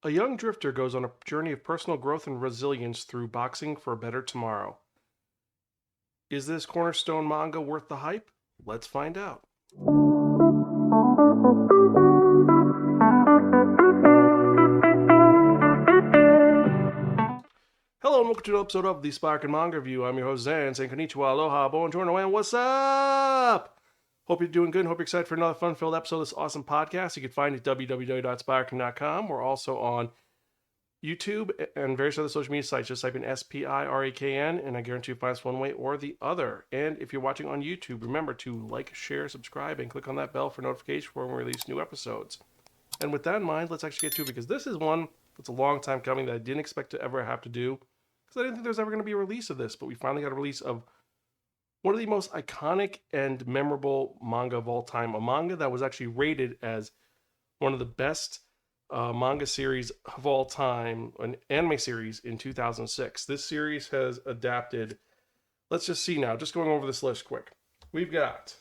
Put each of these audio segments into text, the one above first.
A young drifter goes on a journey of personal growth and resilience through boxing for a better tomorrow. Is this cornerstone manga worth the hype? Let's find out. Hello and welcome to an episode of the Spiraken manga review. I'm your host Zan, saying konnichiwa, aloha, buongiorno, and what's up? Hope you're doing good and hope you're excited for another fun-filled episode of this awesome podcast. You can find it at www.spiraken.com. We're also on YouTube and various other social media sites. Just type in SPIRAKN and I guarantee you'll find us one way or the other. And if you're watching on YouTube, remember to like, share, subscribe, and click on that bell for notification when we release new episodes. And with that in mind, let's actually get to it, because this is one that's a long time coming that I didn't expect to ever have to do, because I didn't think there was ever going to be a release of this, but we finally got a release of one of the most iconic and memorable manga of all time, a manga that was actually rated as one of the best manga series of all time, an anime series in 2006. This series has adapted, let's just see now, just going over this list quick. We've got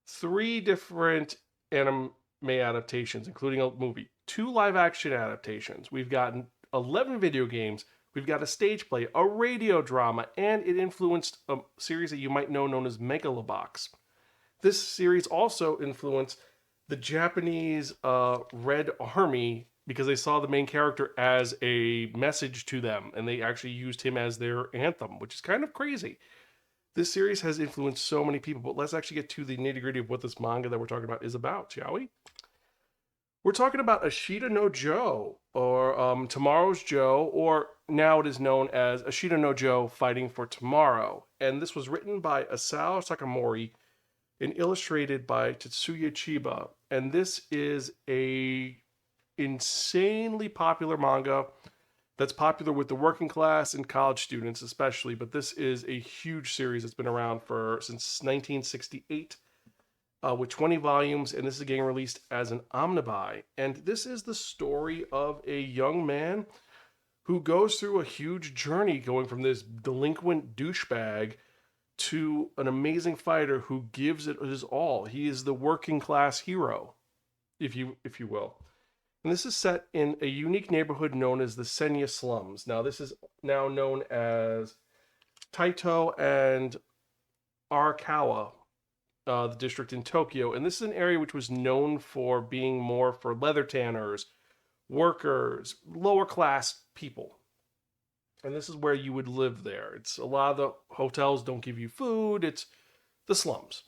3 different anime adaptations, including a movie, 2 live action adaptations. We've got 11 video games. We've got a stage play, a radio drama, and it influenced a series that you might know known as Megalobox. This series also influenced the Japanese Red Army because they saw the main character as a message to them, and they actually used him as their anthem, which is kind of crazy. This series has influenced so many people, but let's actually get to the nitty-gritty of what this manga that we're talking about is about, shall we? We're talking about Ashita no Joe, or Tomorrow's Joe, or now it is known as Ashita no Joe Fighting for Tomorrow. And this was written by Asao Takamori and illustrated by Tetsuya Chiba. And this is a insanely popular manga that's popular with the working class and college students especially, but this is a huge series that's been around since 1968. With 20 volumes, and this is getting released as an omnibuy. And this is the story of a young man who goes through a huge journey, going from this delinquent douchebag to an amazing fighter who gives it his all. He is the working class hero, if you will. And this is set in a unique neighborhood known as the Senya slums. Now, this is now known as Taito and Arakawa, the district in Tokyo. And this is an area which was known for being more for leather tanners, workers, lower class people. And this is where you would live there. It's a lot of the hotels don't give you food. It's the slums.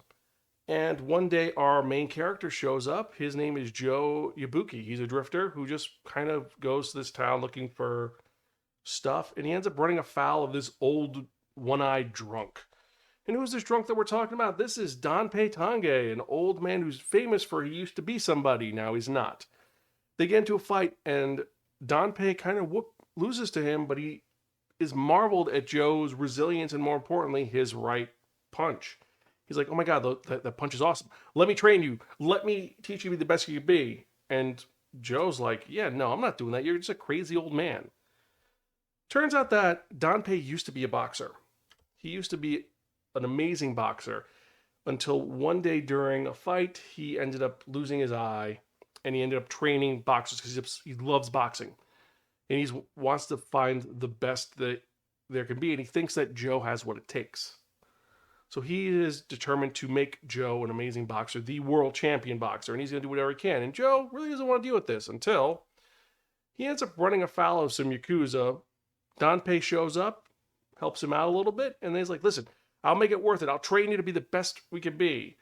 And one day our main character shows up. His name is Joe Yabuki. He's a drifter who just kind of goes to this town looking for stuff. And he ends up running afoul of this old one-eyed drunk. And who's this drunk that we're talking about? This is Danpei Tange, an old man who's famous for he used to be somebody, now he's not. They get into a fight, and Danpei kind of loses to him, but he is marveled at Joe's resilience and, more importantly, his right punch. He's like, oh my god, that punch is awesome. Let me train you. Let me teach you to be the best you can be. And Joe's like, yeah, no, I'm not doing that. You're just a crazy old man. Turns out that Danpei used to be a boxer. He used to be an amazing boxer until one day during a fight, he ended up losing his eye, and he ended up training boxers because he loves boxing. And he wants to find the best that there can be, and he thinks that Joe has what it takes. So he is determined to make Joe an amazing boxer, the world champion boxer, and he's going to do whatever he can. And Joe really doesn't want to deal with this until he ends up running afoul of some Yakuza. Danpei shows up, helps him out a little bit, and then he's like, listen, I'll make it worth it. I'll train you to be the best we can be.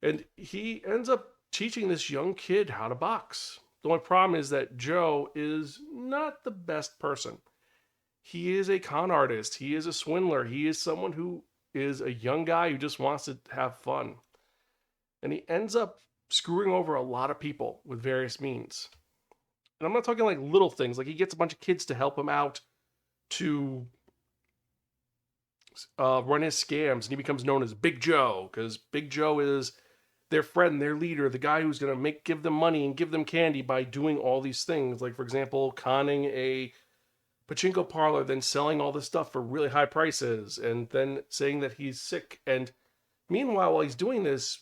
And he ends up teaching this young kid how to box. The only problem is that Joe is not the best person. He is a con artist. He is a swindler. He is someone who is a young guy who just wants to have fun. And he ends up screwing over a lot of people with various means. And I'm not talking like little things. Like he gets a bunch of kids to help him out to run his scams, and he becomes known as Big Joe because Big Joe is their friend, their leader, the guy who's going to give them money and give them candy by doing all these things. Like, for example, conning a pachinko parlor, then selling all this stuff for really high prices, and then saying that he's sick. And meanwhile, while he's doing this,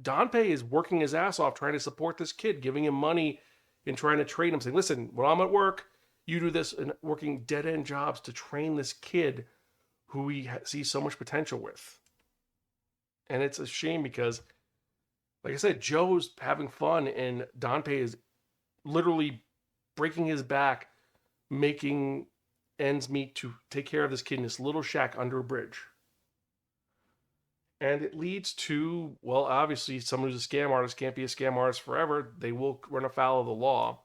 Danpei is working his ass off trying to support this kid, giving him money, in trying to train him, saying, listen, when I'm at work, you do this, and working dead-end jobs to train this kid who he sees so much potential with. And it's a shame because, like I said, Joe's having fun and Dante is literally breaking his back, making ends meet to take care of this kid in this little shack under a bridge. And it leads to, well, obviously, someone who's a scam artist can't be a scam artist forever. They will run afoul of the law.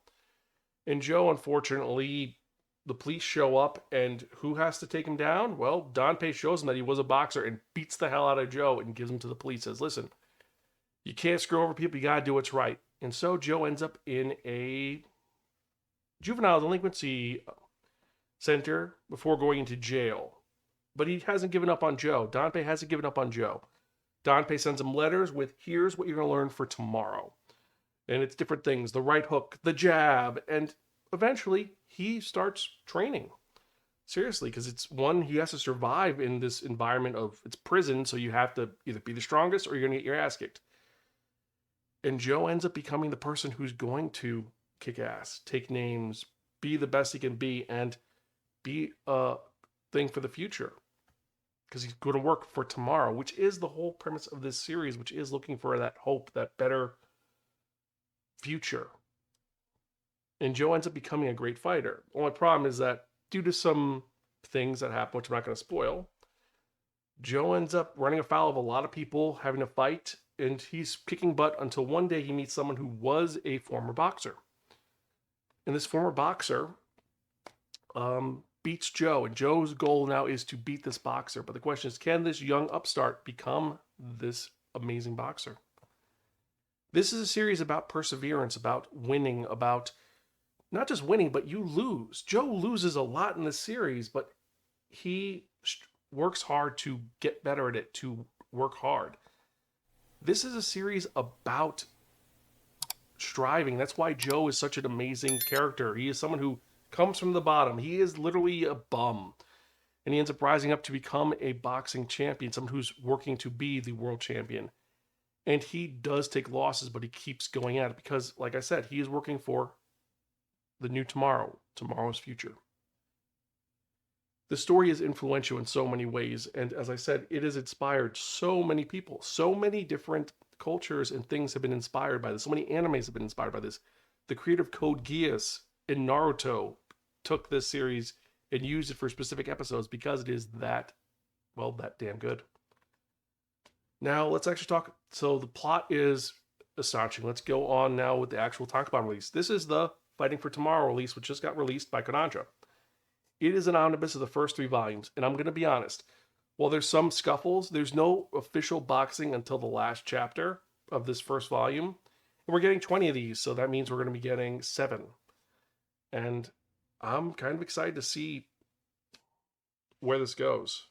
And Joe, unfortunately, the police show up, and who has to take him down? Well, Dante shows him that he was a boxer and beats the hell out of Joe and gives him to the police. Says, listen, you can't screw over people. You got to do what's right. And so Joe ends up in a juvenile delinquency center before going into jail. But he hasn't given up on Joe. Dante hasn't given up on Joe. Dante sends him letters with, here's what you're going to learn for tomorrow. And it's different things, the right hook, the jab, and eventually he starts training. Seriously, because it's one, he has to survive in this environment of, it's prison, so you have to either be the strongest or you're going to get your ass kicked. And Joe ends up becoming the person who's going to kick ass, take names, be the best he can be, and be a thing for the future. Because he's going to work for tomorrow, which is the whole premise of this series, which is looking for that hope, that better future. And Joe ends up becoming a great fighter. The only problem is that due to some things that happen, which I'm not going to spoil, Joe ends up running afoul of a lot of people, having to fight, and he's kicking butt until one day he meets someone who was a former boxer. And this former boxer beats Joe, and Joe's goal now is to beat this boxer. But the question is, can this young upstart become this amazing boxer? This is a series about perseverance, about winning, about not just winning, but you lose. Joe loses a lot in this series, but he works hard to get better at it, to work hard. This is a series about striving. That's why Joe is such an amazing character. He is someone who comes from the bottom. He is literally a bum. And he ends up rising up to become a boxing champion, someone who's working to be the world champion. And he does take losses, but he keeps going at it because, like I said, he is working for the new tomorrow, tomorrow's future. The story is influential in so many ways. And as I said, it has inspired so many people. So many different cultures and things have been inspired by this. So many animes have been inspired by this. The creator of Code Geass in Naruto took this series and used it for specific episodes because it is that damn good. Now, let's actually talk. So the plot is astonishing. Let's go on now with the actual Tankobon release. This is the Fighting for Tomorrow release, which just got released by Kodansha. It is an omnibus of the first 3 volumes, and I'm going to be honest. While there's some scuffles, there's no official boxing until the last chapter of this first volume. And we're getting 20 of these, so that means we're going to be getting 7. And I'm kind of excited to see where this goes.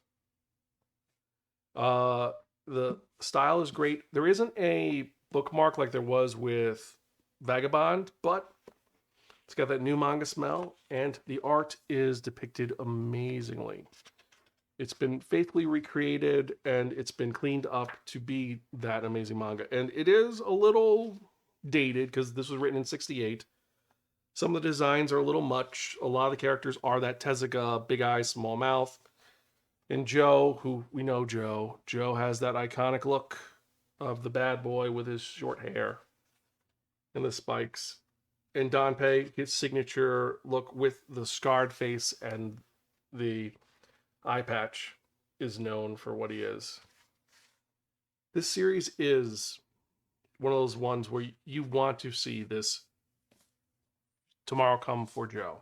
The style is great. There isn't a bookmark like there was with Vagabond, but it's got that new manga smell, and the art is depicted amazingly. It's been faithfully recreated, and it's been cleaned up to be that amazing manga. And it is a little dated, because this was written in 68. Some of the designs are a little much. A lot of the characters are that Tezuka, big eyes, small mouth. And Joe, who we know Joe has that iconic look of the bad boy with his short hair and the spikes. And Dante, his signature look with the scarred face and the eye patch, is known for what he is. This series is one of those ones where you want to see this tomorrow come for Joe.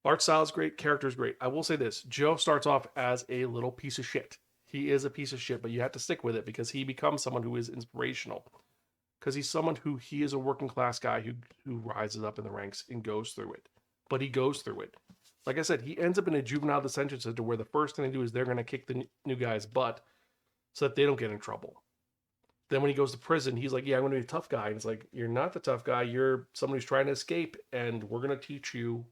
Art style is great, character is great. I will say this, Joe starts off as a little piece of shit. He is a piece of shit, but you have to stick with it because he becomes someone who is inspirational. Because he's someone who, he is a working class guy who rises up in the ranks and goes through it. But he goes through it. Like I said, he ends up in a juvenile detention center where the first thing they do is they're going to kick the new guy's butt so that they don't get in trouble. Then when he goes to prison, he's like, yeah, I'm going to be a tough guy. And it's like, you're not the tough guy. You're someone who's trying to escape, and we're going to teach you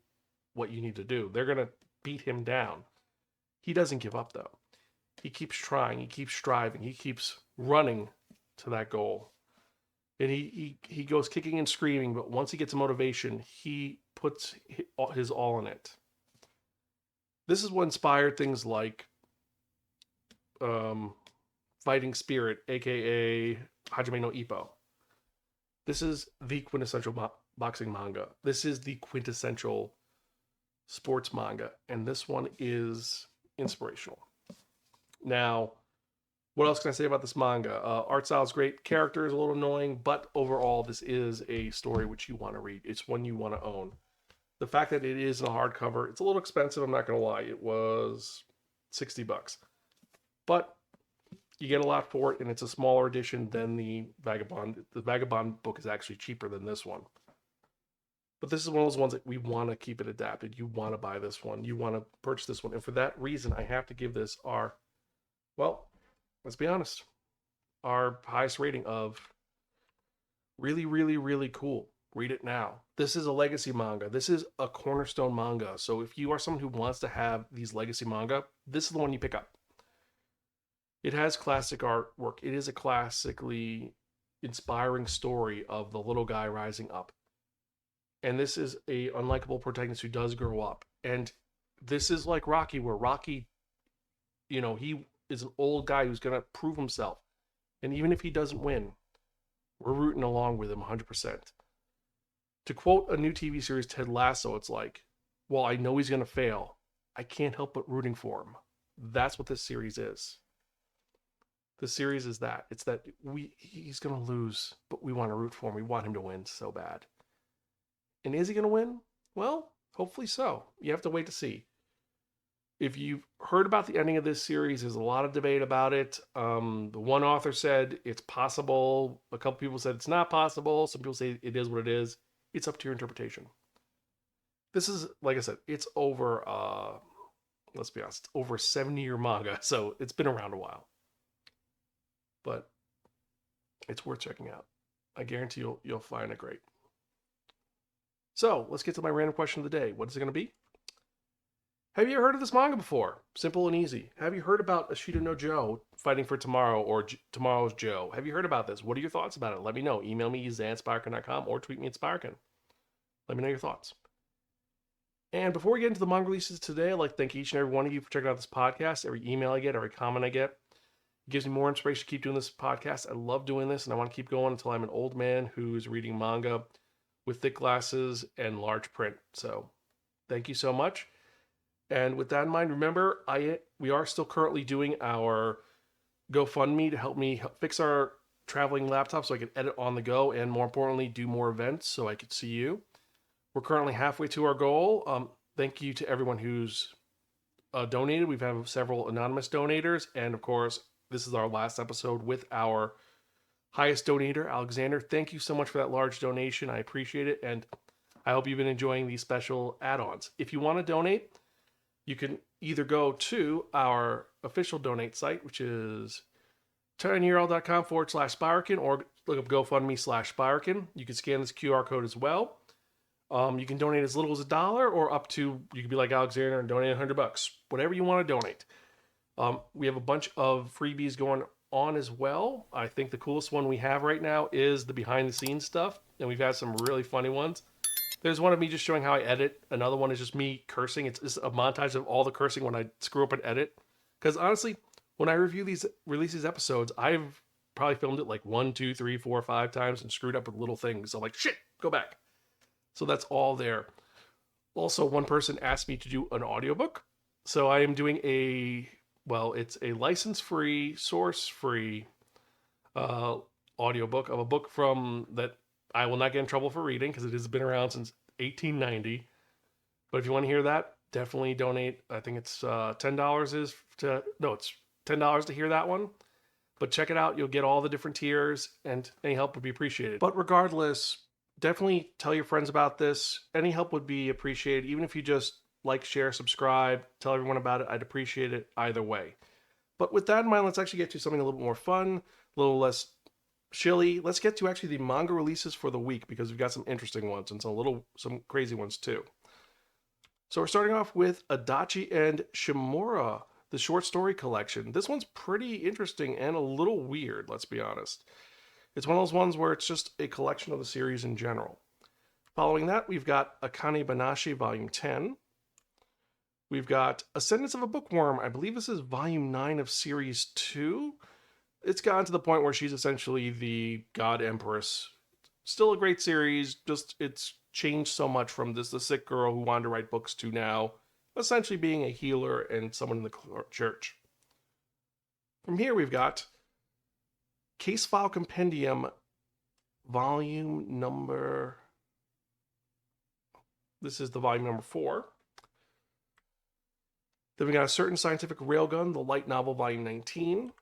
what you need to do. They're going to beat him down. He doesn't give up, though. He keeps trying. He keeps striving. He keeps running to that goal. And he goes kicking and screaming, but once he gets motivation, he puts his all in it. This is what inspired things like um, Fighting Spirit, aka Hajime no Ippo. This is the quintessential boxing manga. This is the quintessential sports manga, and this one is inspirational. Now, what else can I say about this manga? Art style is great, character is a little annoying, but overall, this is a story which you want to read. It's one you want to own. The fact that it is in a hardcover, it's a little expensive. I'm not going to lie. It was $60, but you get a lot for it, and it's a smaller edition than the Vagabond. The Vagabond book is actually cheaper than this one. But this is one of those ones that we want to keep it adapted. You want to buy this one. You want to purchase this one. And for that reason, I have to give this our, well, let's be honest, our highest rating of really, really, really cool. Read it now. This is a legacy manga. This is a cornerstone manga. So if you are someone who wants to have these legacy manga, this is the one you pick up. It has classic artwork. It is a classically inspiring story of the little guy rising up. And this is a unlikable protagonist who does grow up. And this is like Rocky, where Rocky, he is an old guy who's going to prove himself. And even if he doesn't win, we're rooting along with him 100%. To quote a new TV series, Ted Lasso, it's like, well, I know he's going to fail. I can't help but rooting for him. That's what this series is. The series is that. It's that he's going to lose, but we want to root for him. We want him to win so bad. And is he going to win? Well, hopefully so. You have to wait to see. If you've heard about the ending of this series, there's a lot of debate about it. The one author said it's possible. A couple people said it's not possible. Some people say it is what it is. It's up to your interpretation. This is, like I said, it's over, let's be honest, over a 70-year manga. So it's been around a while. But it's worth checking out. I guarantee you'll find it great. So let's get to my random question of the day. What is it going to be? Have you heard of this manga before? Simple and easy. Have you heard about Ashita no Joe, Fighting for Tomorrow, or Tomorrow's Joe? Have you heard about this? What are your thoughts about it? Let me know. Email me, zan@spiraken.com, or tweet me at Spiraken. Let me know your thoughts. And before we get into the manga releases today, I'd like to thank each and every one of you for checking out this podcast. Every email I get, every comment I get, it gives me more inspiration to keep doing this podcast. I love doing this, and I want to keep going until I'm an old man who's reading manga with thick glasses and large print. So thank you so much. And with that in mind, remember, we are still currently doing our GoFundMe to help me fix our traveling laptop so I can edit on the go, and more importantly, do more events so I could see you. We're currently halfway to our goal. Thank you to everyone who's donated. We've had several anonymous donators, and of course, this is our last episode with our highest donator, Alexander. Thank you so much for that large donation. I appreciate it, and I hope you've been enjoying these special add-ons. If you want to donate, you can either go to our official donate site, which is tinyurl.com/Spiraken, or look up GoFundMe/Spiraken. You can scan this QR code as well. You can donate as little as $1 or up to, you can be like Alexander and donate $100. Whatever you want to donate. We have a bunch of freebies going on as well. I think the coolest one we have right now is the behind the scenes stuff, and we've had some really funny ones. There's one of me just showing how I edit. Another one is just me cursing. It's just a montage of all the cursing when I screw up and edit. Because honestly, when I release these episodes, I've probably filmed it like 1, 2, 3, 4, 5 times and screwed up with little things. So I'm like, shit, go back. So that's all there. Also, one person asked me to do an audiobook. So I am doing it's a license-free, source-free audiobook of a book from that I will not get in trouble for reading because it has been around since 1890. But if you want to hear that, definitely donate. I think it's $10 it's $10 to hear that one. But check it out. You'll get all the different tiers, and any help would be appreciated. But regardless, definitely tell your friends about this. Any help would be appreciated. Even if you just like, share, subscribe, tell everyone about it. I'd appreciate it either way. But with that in mind, let's actually get to something a little bit more fun, a little less chilly. Let's get to actually the manga releases for the week, because we've got some interesting ones and some crazy ones too. So we're starting off with Adachi and Shimura, the short story collection. This one's pretty interesting and a little weird, let's be honest. It's one of those ones where it's just a collection of the series in general. Following that, we've got Akane Banashi Volume 10. We've got Ascendance of a Bookworm. I believe this is Volume 9 of Series 2. It's gotten to the point where she's essentially the God Empress. Still a great series, just it's changed so much from the sick girl who wanted to write books to now essentially being a healer and someone in the church. From here, we've got Case File Compendium, volume number... This is the volume number 4. Then we got A Certain Scientific Railgun, the light novel, volume 19.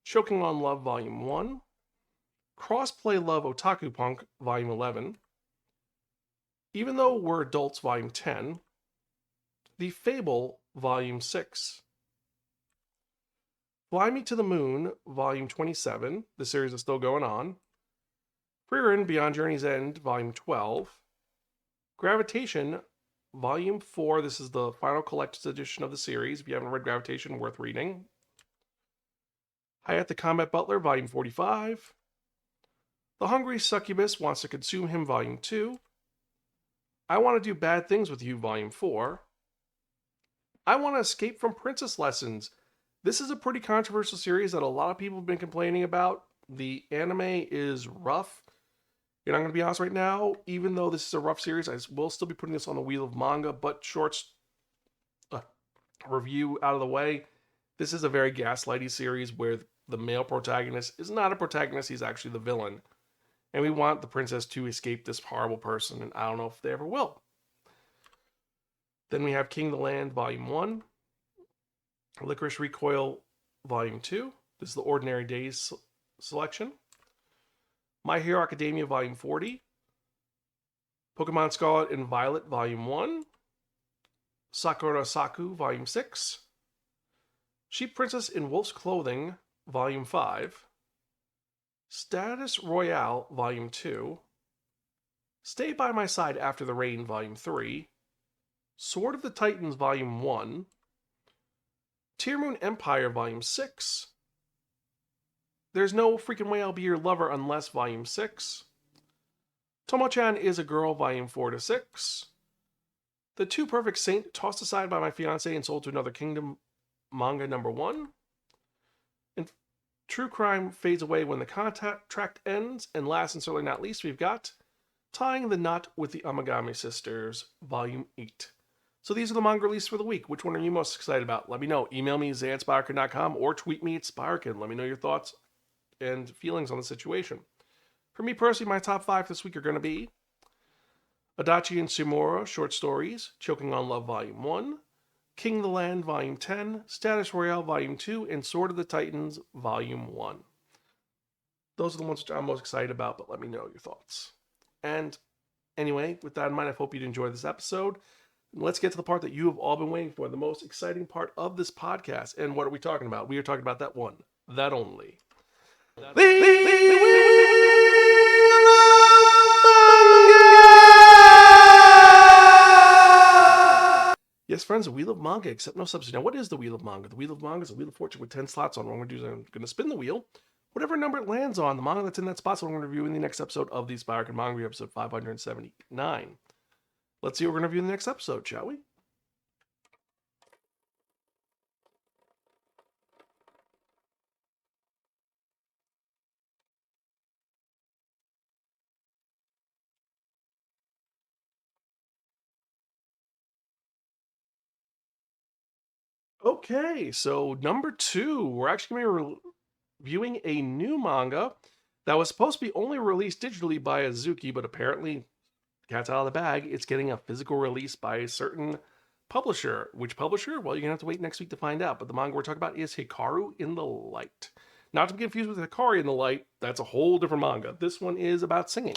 Choking on Love, volume 1. Crossplay Love Otaku Punk, volume 11. Even Though We're Adults, volume 10. The Fable, volume 6. Fly Me to the Moon, volume 27. The series is still going on. Frieren, Beyond Journey's End, volume 12. Gravitation, volume 4. This is the final collector's edition of the series. If you haven't read Gravitation, worth reading. Hayate the Combat Butler, volume 45. The Hungry Succubus Wants to Consume Him, volume 2. I Want to Do Bad Things with You, volume 4. I Want to Escape from Princess Lessons. This is a pretty controversial series that a lot of people have been complaining about. The anime is rough. And I'm going to be honest right now, even though this is a rough series, I will still be putting this on the Wheel of Manga, but shorts review out of the way. This is a very gaslighty series where the male protagonist is not a protagonist, he's actually the villain. And we want the princess to escape this horrible person, and I don't know if they ever will. Then we have King of the Land, volume 1. Licorice Recoil, volume 2. This is the Ordinary Days selection. My Hero Academia, volume 40. Pokemon Scarlet and Violet, volume 1. Sakura Saku, volume 6. Sheep Princess in Wolf's Clothing, volume 5. Status Royale, volume 2. Stay By My Side After the Rain, volume 3. Sword of the Titans, volume 1. Tear Moon Empire, volume 6. There's No Freaking Way I'll Be Your Lover Unless, volume 6. Tomo-chan Is a Girl, volume 4 to 6. The Too Perfect Saint, Tossed Aside by My Fiancé and Sold to Another Kingdom, manga number 1. And True Crime Fades Away When the Contract Ends. And last and certainly not least, we've got Tying the Knot with the Amagami Sisters, volume 8. So these are the manga releases for the week. Which one are you most excited about? Let me know. Email me, zan@spiraken.com, or tweet me at Spiraken. Let me know your thoughts and feelings on the situation. For me personally, my top 5 this week are going to be Adachi and Sumora short stories, Choking on Love, volume 1. King of the Land, volume 10. Status Royale, volume 2. And Sword of the Titans, volume 1. Those are the ones which I'm most excited about, but let me know your thoughts. And anyway, with that in mind, I hope you'd enjoy this episode. Let's get to the part that you have all been waiting for, the most exciting part of this podcast. And what are we talking about? We are talking about that one, that only. Yes, friends, the Wheel of Manga, except no substitute. Now, what is the Wheel of Manga? The Wheel of Manga is a Wheel of Fortune with 10 slots on. What I'm going to do is I'm going to spin the wheel. Whatever number it lands on, the manga that's in that spot is what I'm going to review in the next episode of the Spiraken Manga Review, episode 579. Let's see what we're going to review in the next episode, shall we? Okay, so number 2, we're actually going to be reviewing a new manga that was supposed to be only released digitally by Azuki, but apparently, cat's out of the bag, it's getting a physical release by a certain publisher. Which publisher? Well, you're going to have to wait next week to find out, but the manga we're talking about is Hikaru in the Light. Not to be confused with Hikari in the Light, that's a whole different manga. This one is about singing.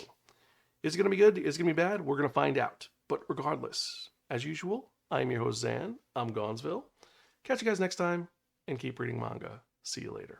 Is it going to be good? Is it going to be bad? We're going to find out. But regardless, as usual, I'm your host, Zan. I'm Gonzville. Catch you guys next time, and keep reading manga. See you later.